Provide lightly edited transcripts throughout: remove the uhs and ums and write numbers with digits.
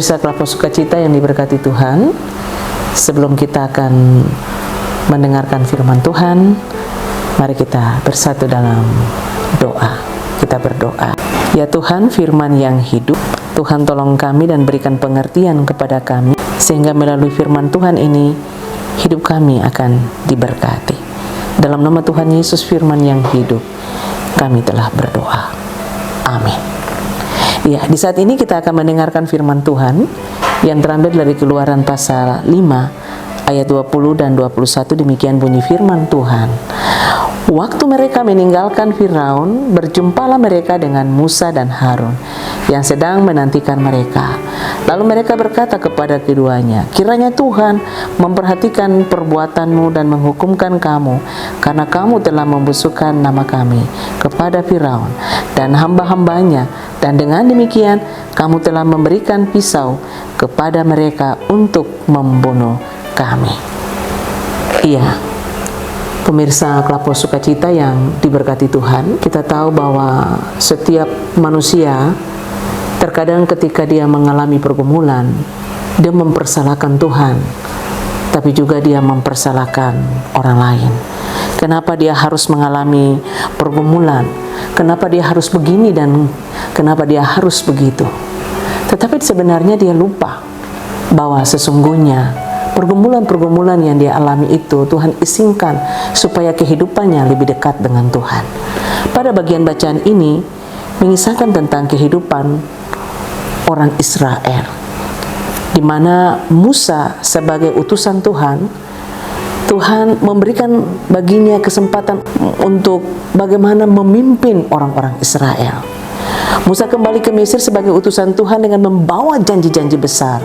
Pemirsa Kelapa Sukacita yang diberkati Tuhan, sebelum kita akan mendengarkan firman Tuhan, mari kita bersatu dalam doa. Kita berdoa. Ya Tuhan, firman yang hidup, Tuhan tolong kami dan berikan pengertian kepada kami, sehingga melalui firman Tuhan ini, hidup kami akan diberkati. Dalam nama Tuhan Yesus, firman yang hidup, kami telah berdoa. Amin. Ya, di saat ini kita akan mendengarkan firman Tuhan yang terambil dari Keluaran pasal 5 ayat 20 dan 21. Demikian bunyi firman Tuhan. Waktu mereka meninggalkan Firaun, berjumpalah mereka dengan Musa dan Harun yang sedang menantikan mereka. Lalu mereka berkata kepada keduanya, kiranya Tuhan memperhatikan perbuatanmu dan menghukumkan kamu, karena kamu telah membusukkan nama kami kepada Firaun dan hamba-hambanya, dan dengan demikian kamu telah memberikan pisau kepada mereka untuk membunuh kami. Iya, pemirsa Kelapa Sukacita yang diberkati Tuhan, kita tahu bahwa setiap manusia terkadang ketika dia mengalami pergumulan, dia mempersalahkan Tuhan, tapi juga dia mempersalahkan orang lain. Kenapa dia harus mengalami pergumulan? Kenapa dia harus begini dan kenapa dia harus begitu? Tetapi sebenarnya dia lupa bahwa sesungguhnya pergumulan-pergumulan yang dia alami itu Tuhan izinkan supaya kehidupannya lebih dekat dengan Tuhan. Pada bagian bacaan ini mengisahkan tentang kehidupan orang Israel, di mana Musa sebagai utusan Tuhan, Tuhan memberikan baginya kesempatan untuk bagaimana memimpin orang-orang Israel. Musa kembali ke Mesir sebagai utusan Tuhan dengan membawa janji-janji besar,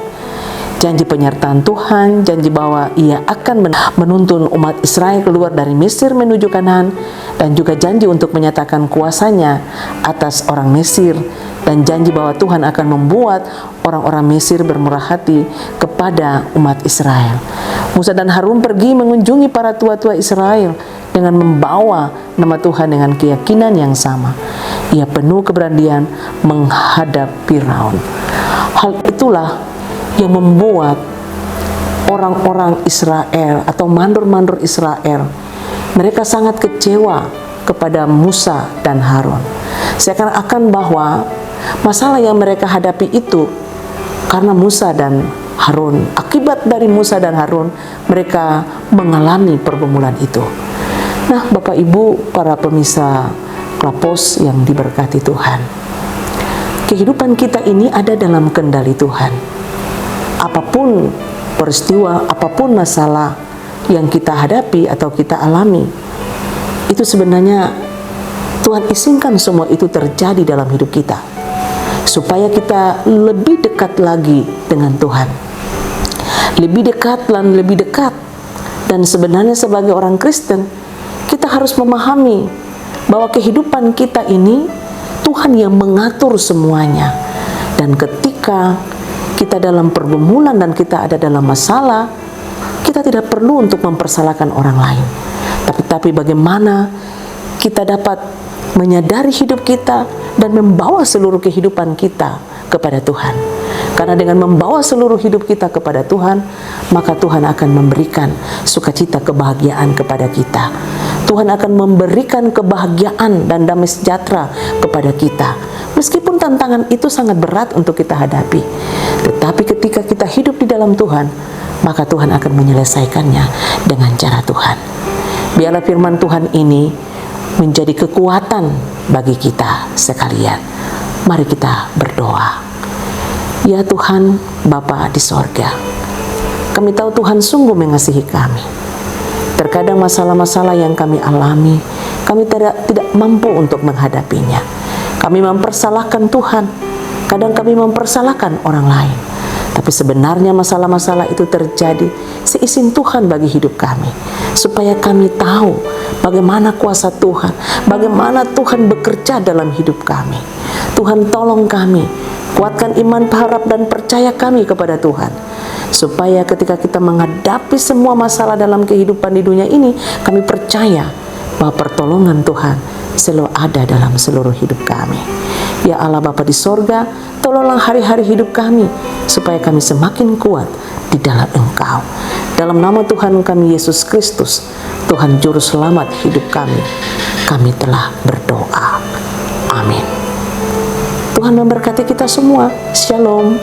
janji penyertaan Tuhan, janji bahwa ia akan menuntun umat Israel keluar dari Mesir menuju Kanaan, dan juga janji untuk menyatakan kuasanya atas orang Mesir, dan janji bahwa Tuhan akan membuat orang-orang Mesir bermurah hati kepada umat Israel. Musa dan Harun pergi mengunjungi para tua-tua Israel dengan membawa nama Tuhan dengan keyakinan yang sama. Ia penuh keberanian menghadap Firaun. Hal itulah yang membuat orang-orang Israel atau mandor-mandor Israel, mereka sangat kecewa kepada Musa dan Harun. Seakan-akan bahwa masalah yang mereka hadapi itu karena Musa dan Harun. Akibat dari Musa dan Harun, mereka mengalami pergumulan itu. Nah, Bapak Ibu, para pemirsa Klapos yang diberkati Tuhan, kehidupan kita ini ada dalam kendali Tuhan. Apapun peristiwa, apapun masalah yang kita hadapi atau kita alami, itu sebenarnya Tuhan izinkan semua itu terjadi dalam hidup kita, supaya kita lebih dekat lagi dengan Tuhan, lebih dekat dan lebih dekat. Dan sebenarnya sebagai orang Kristen, kita harus memahami bahwa kehidupan kita ini Tuhan yang mengatur semuanya. Dan ketika kita dalam pergumulan dan kita ada dalam masalah, kita tidak perlu untuk mempersalahkan orang lain, tapi bagaimana kita dapat menyadari hidup kita dan membawa seluruh kehidupan kita kepada Tuhan. Karena dengan membawa seluruh hidup kita kepada Tuhan, maka Tuhan akan memberikan sukacita, kebahagiaan kepada kita. Tuhan akan memberikan kebahagiaan dan damai sejahtera kepada kita. Meskipun tantangan itu sangat berat untuk kita hadapi, tetapi ketika kita hidup di dalam Tuhan, maka Tuhan akan menyelesaikannya dengan cara Tuhan. Biarlah firman Tuhan ini menjadi kekuatan bagi kita sekalian. Mari kita berdoa. Ya Tuhan, Bapa di sorga, kami tahu Tuhan sungguh mengasihi kami. Terkadang masalah-masalah yang kami alami, kami tidak mampu untuk menghadapinya. Kami mempersalahkan Tuhan, kadang kami mempersalahkan orang lain. Tapi sebenarnya masalah-masalah itu terjadi seizin Tuhan bagi hidup kami, supaya kami tahu bagaimana kuasa Tuhan, bagaimana Tuhan bekerja dalam hidup kami. Tuhan tolong kami, kuatkan iman, harap dan percaya kami kepada Tuhan, supaya ketika kita menghadapi semua masalah dalam kehidupan di dunia ini, kami percaya bahwa pertolongan Tuhan selalu ada dalam seluruh hidup kami. Ya Allah Bapa di sorga, tolonglah hari-hari hidup kami, supaya kami semakin kuat di dalam Engkau. Dalam nama Tuhan kami Yesus Kristus, Tuhan Juru Selamat hidup kami telah berdoa. Amin. Tuhan memberkati kita semua. Shalom.